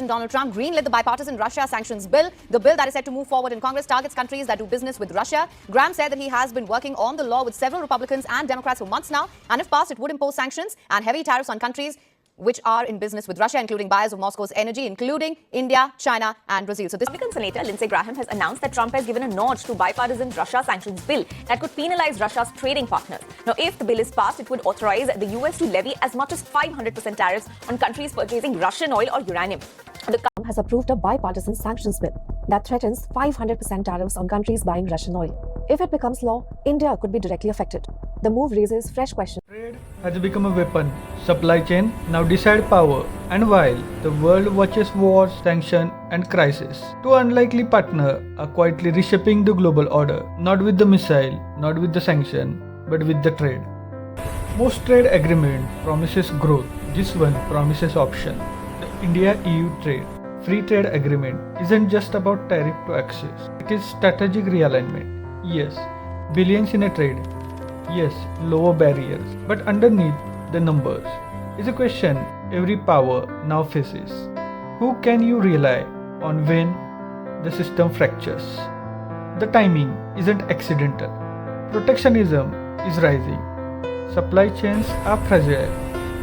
Donald Trump greenlit the bipartisan Russia sanctions bill. The bill that is set to move forward in Congress targets countries that do business with Russia. Graham said that he has been working on the law with several Republicans and Democrats for months now, and if passed, it would impose sanctions and heavy tariffs on countries which are in business with Russia, including buyers of Moscow's energy, including India, China, and Brazil. So this Republican Senator Lindsey Graham has announced that Trump has given a nod to bipartisan Russia sanctions bill that could penalize Russia's trading partners. Now, if the bill is passed, it would authorize the US to levy as much as 500% tariffs on countries purchasing Russian oil or uranium. The has approved a bipartisan sanctions bill that threatens 500% tariffs on countries buying Russian oil. If it becomes law, India could be directly affected. The move raises fresh questions. Trade has become a weapon. Supply chain now decide power. And while the world watches wars, sanctions, and crises, two unlikely partners are quietly reshaping the global order. Not with the missile, not with the sanction, but with the trade. Most trade agreement promises growth. This one promises option. The India-EU trade free trade agreement isn't just about tariff to access. It is strategic realignment. Yes, billions in a trade. Yes, lower barriers. But underneath the numbers is a question every power now faces. Who can you rely on when the system fractures? The timing isn't accidental. Protectionism is rising. Supply chains are fragile.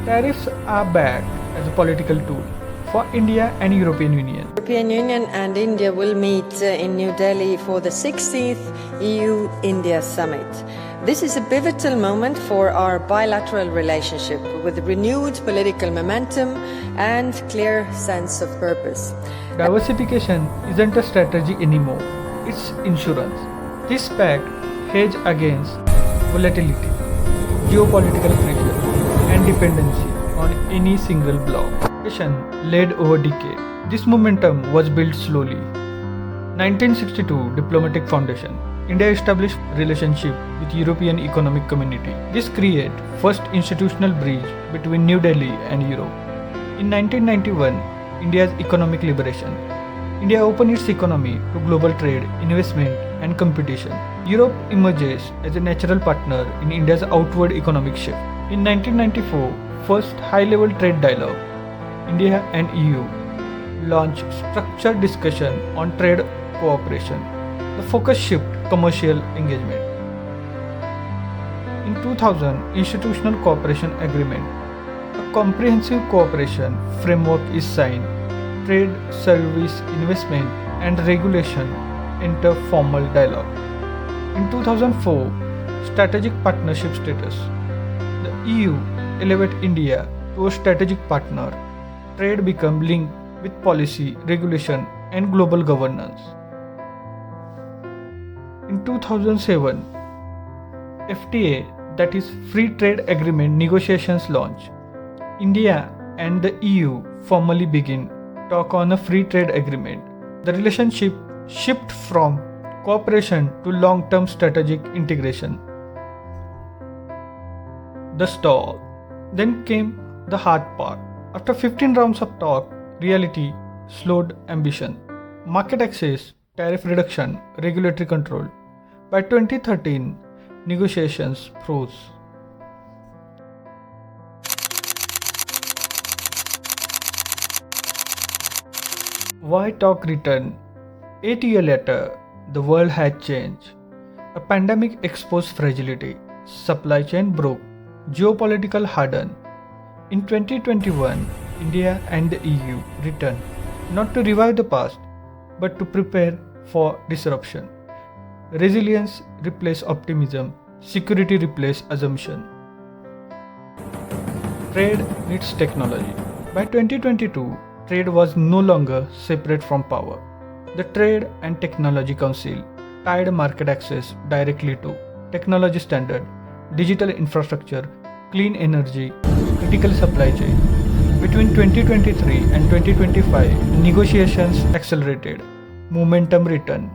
Tariffs are back as a political tool for India and European Union. European Union and India will meet in New Delhi for the 16th EU-India Summit. This is a pivotal moment for our bilateral relationship with renewed political momentum and clear sense of purpose. Diversification isn't a strategy anymore, it's insurance. This pact hedges against volatility, geopolitical pressure, and dependency on any single bloc. Led over decade. This momentum was built slowly. 1962 Diplomatic Foundation. India established relationship with European Economic Community. This created first institutional bridge between New Delhi and Europe. In 1991, India's economic liberation. India opened its economy to global trade, investment, and competition. Europe emerges as a natural partner in India's outward economic shift. In 1994, first high-level trade dialogue. India and EU launched structured discussion on trade cooperation. The focus shifted commercial engagement. In 2000, Institutional Cooperation Agreement, a comprehensive cooperation framework is signed. Trade, service, investment, and regulation enter formal dialogue. In 2004, strategic partnership status. The EU elevated India to a strategic partner. Trade became linked with policy, regulation, and global governance. In 2007, FTA, that is Free Trade Agreement negotiations launched. India and the EU formally begin talk on a free trade agreement. The relationship shifted from cooperation to long-term strategic integration. The stall. Then came the hard part. After 15 rounds of talk, reality slowed ambition. Market access, tariff reduction, regulatory control. By 2013, negotiations froze. Why talk returned? 8 years later, the world had changed. A pandemic exposed fragility. Supply chain broke. Geopolitical hardened. In 2021, India and the EU returned, not to revive the past, but to prepare for disruption. Resilience replaced optimism, security replaced assumption. Trade needs technology. By 2022, trade was no longer separate from power. The Trade and Technology Council tied market access directly to technology standard, digital infrastructure, clean energy, critical supply chain. Between 2023 and 2025, negotiations accelerated, momentum returned,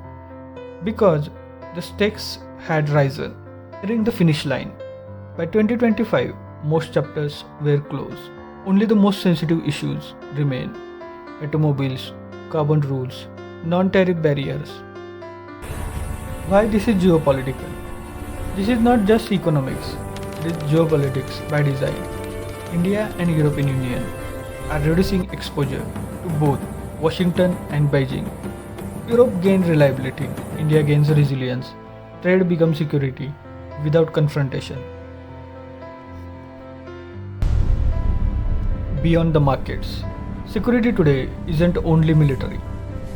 because the stakes had risen. Nearing the finish line, by 2025, most chapters were closed. Only the most sensitive issues remain: automobiles, carbon rules, non-tariff barriers. Why this is geopolitical? This is not just economics, it is geopolitics by design. India and European Union are reducing exposure to both Washington and Beijing. Europe gained reliability, India gains resilience, trade becomes security without confrontation. Beyond the markets, security today isn't only military,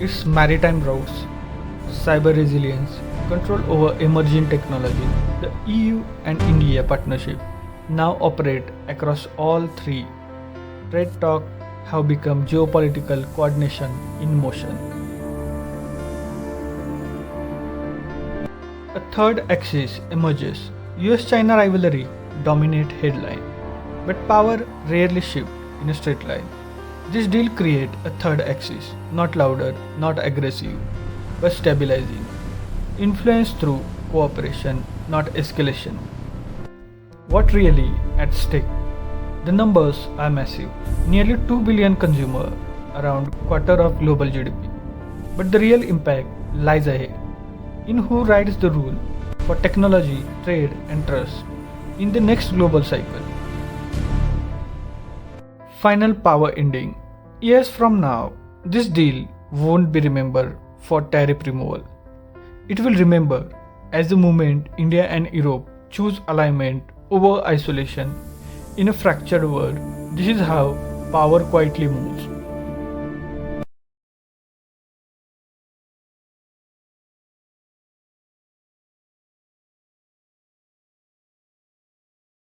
it's maritime routes, cyber resilience, control over emerging technology. The EU and India partnership now operate across all three. Trade talk have become geopolitical coordination in motion. A third axis emerges. US-China rivalry dominate headline, but power rarely shift in a straight line. This deal create a third axis, not louder, not aggressive, but stabilizing. Influence through cooperation, not escalation. What really at stake? The numbers are massive. Nearly 2 billion consumers, around quarter of global GDP. But the real impact lies ahead. In who writes the rule for technology, trade and trust in the next global cycle. Final power ending. Years from now, this deal won't be remembered for tariff removal. It will remember as the moment India and Europe choose alignment over isolation in a fractured world. This is how power quietly moves.